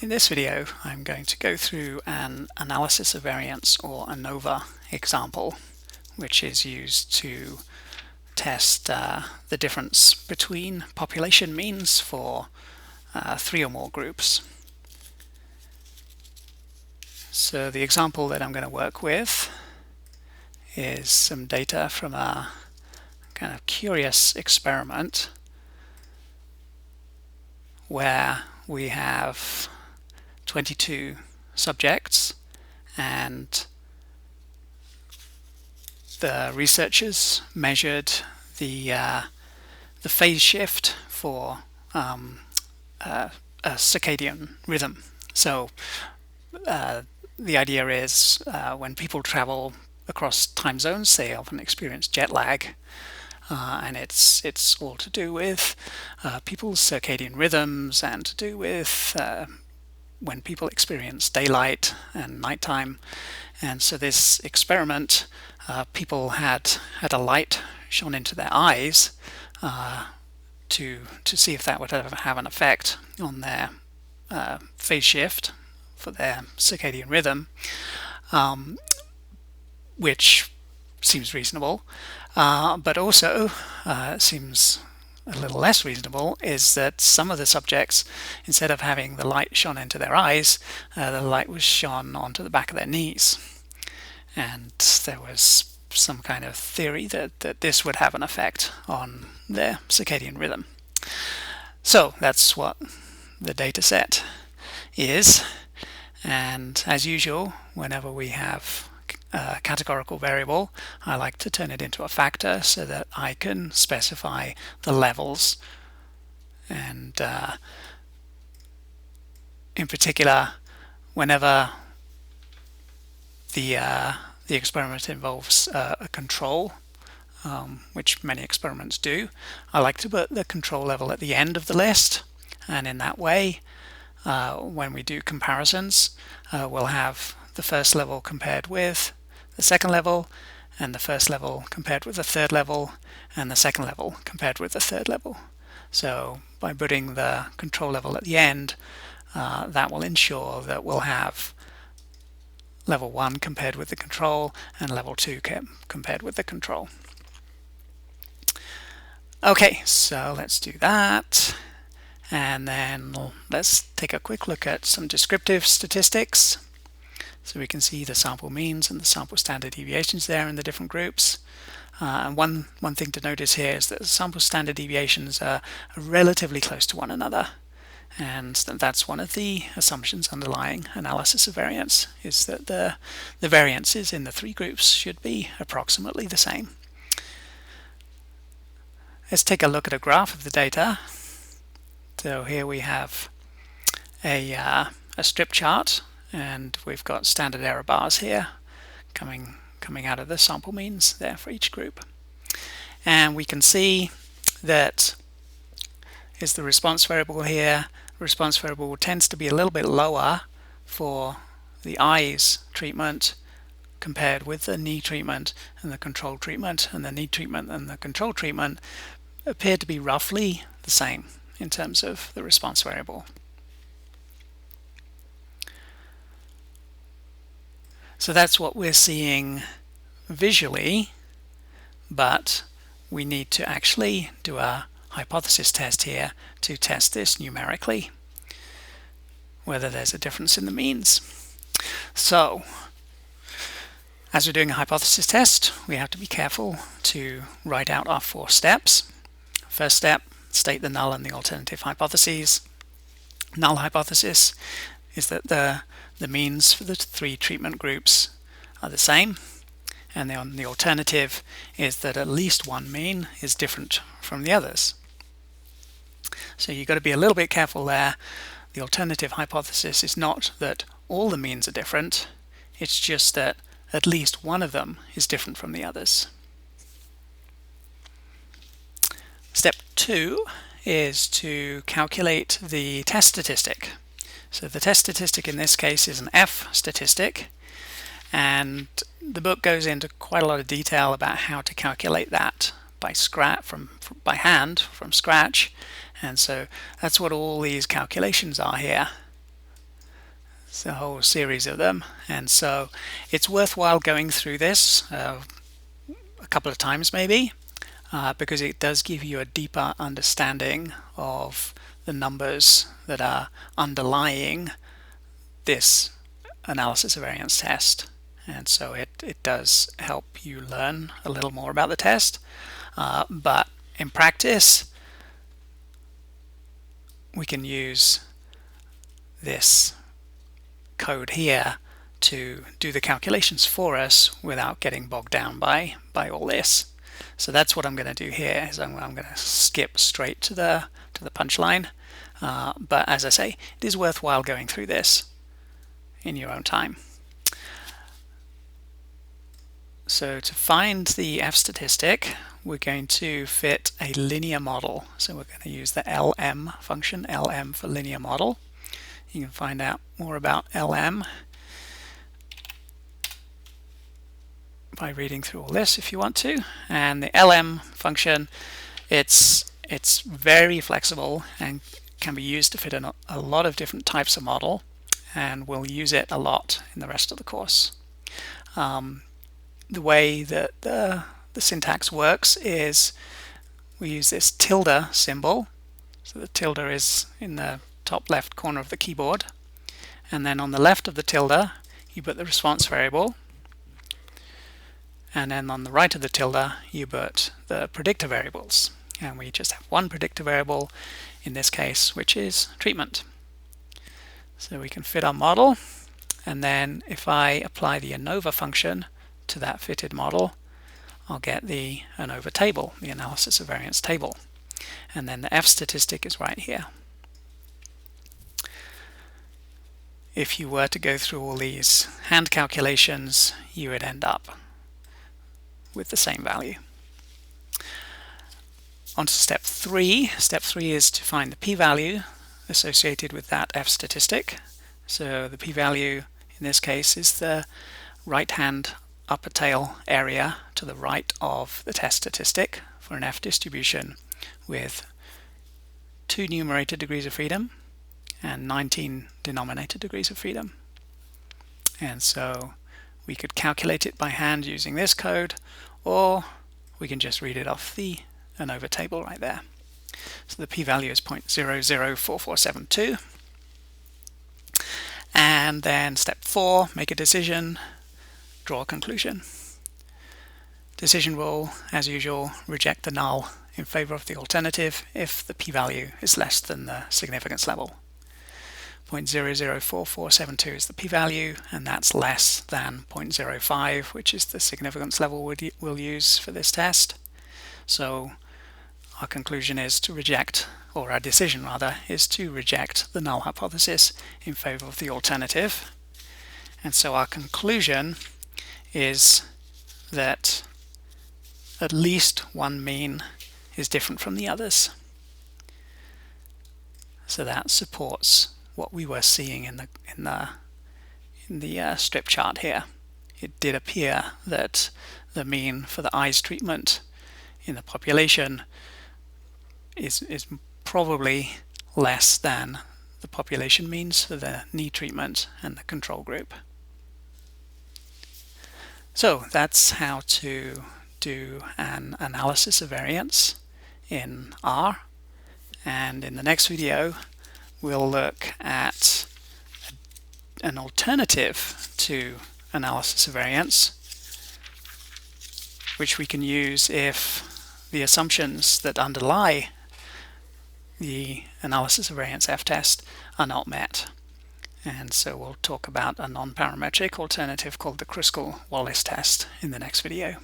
In this video, I'm going to go through an analysis of variance, or ANOVA example, which is used to test the difference between population means for 3 or more groups. So the example that I'm going to work with is some data from a kind of curious experiment where we have 22 subjects, and the researchers measured the phase shift for a circadian rhythm. So the idea is when people travel across time zones, they often experience jet lag. And it's all to do with people's circadian rhythms and to do with when people experience daylight and nighttime. And so this experiment, people had a light shone into their eyes to see if that would ever have an effect on their phase shift for their circadian rhythm, which seems reasonable. But also seems a little less reasonable is that some of the subjects, instead of having the light shone into their eyes, the light was shone onto the back of their knees. And there was some kind of theory that this would have an effect on their circadian rhythm. So that's what the data set is. And as usual, whenever we have a categorical variable, I like to turn it into a factor so that I can specify the levels. And in particular, whenever the experiment involves a control, which many experiments do, I like to put the control level at the end of the list. And in that way, when we do comparisons, we'll have the first level compared with the second level, and the first level compared with the third level, and the second level compared with the third level. So by putting the control level at the end, that will ensure that we'll have level 1 compared with the control and level 2 compared with the control. Okay, so let's do that. And then let's take a quick look at some descriptive statistics. So we can see the sample means and the sample standard deviations there in the different groups. And one thing to notice here is that the sample standard deviations are relatively close to one another. And that's one of the assumptions underlying analysis of variance, is that the variances in the 3 groups should be approximately the same. Let's take a look at a graph of the data. So here we have a strip chart, and we've got standard error bars here coming out of the sample means there for each group. And we can see that is the response variable here. The response variable tends to be a little bit lower for the eyes treatment compared with the knee treatment and the control treatment, and the knee treatment and the control treatment appear to be roughly the same in terms of the response variable. So that's what we're seeing visually, but we need to actually do a hypothesis test here to test this numerically, whether there's a difference in the means. So as we're doing a hypothesis test, we have to be careful to write out our 4 steps. First step, state the null and the alternative hypotheses. Null hypothesis is that the means for the 3 treatment groups are the same, and the alternative is that at least one mean is different from the others. So you've got to be a little bit careful there. The alternative hypothesis is not that all the means are different, it's just that at least one of them is different from the others. Step 2 is to calculate the test statistic. So the test statistic in this case is an F statistic, and the book goes into quite a lot of detail about how to calculate that by hand from scratch. And so that's what all these calculations are here. It's a whole series of them, and so it's worthwhile going through this a couple of times maybe, because it does give you a deeper understanding of the numbers that are underlying this analysis of variance test. And so it does help you learn a little more about the test, but in practice we can use this code here to do the calculations for us without getting bogged down by all this. So that's what I'm going to do here, is I'm going to skip straight to the punchline, but as I say, it is worthwhile going through this in your own time. So to find the F statistic, we're going to fit a linear model. So we're going to use the LM function, LM for linear model. You can find out more about LM by reading through all this if you want to. And the LM function, it's very flexible and can be used to fit in a lot of different types of model, and we'll use it a lot in the rest of the course. The way that the syntax works is we use this tilde symbol. So the tilde is in the top left corner of the keyboard, and then on the left of the tilde you put the response variable, and then on the right of the tilde you put the predictor variables, and we just have one predictor variable in this case, which is treatment. So we can fit our model, and then if I apply the ANOVA function to that fitted model, I'll get the ANOVA table, the analysis of variance table, and then the F statistic is right here. If you were to go through all these hand calculations, you would end up with the same value. On to step 3. Step 3 is to find the p-value associated with that F statistic. So the p-value in this case is the right-hand upper tail area to the right of the test statistic for an F distribution with 2 numerator degrees of freedom and 19 denominator degrees of freedom. And so we could calculate it by hand using this code, or we can just read it off the ANOVA table right there. So the p-value is 0.004472. And then step 4, make a decision, draw a conclusion. Decision rule, as usual, reject the null in favor of the alternative if the p-value is less than the significance level. 0.004472 is the p-value, and that's less than 0.05, which is the significance level we'll use for this test. So our conclusion is to reject, or our decision rather, is to reject the null hypothesis in favor of the alternative. And so our conclusion is that at least one mean is different from the others. So that supports what we were seeing in the strip chart here. It did appear that the mean for the eyes treatment in the population is probably less than the population means for the knee treatment and the control group. So that's how to do an analysis of variance in R, and in the next video we'll look at an alternative to analysis of variance, which we can use if the assumptions that underlie the analysis of variance F-test are not met. And so we'll talk about a non-parametric alternative called the Kruskal-Wallis test in the next video.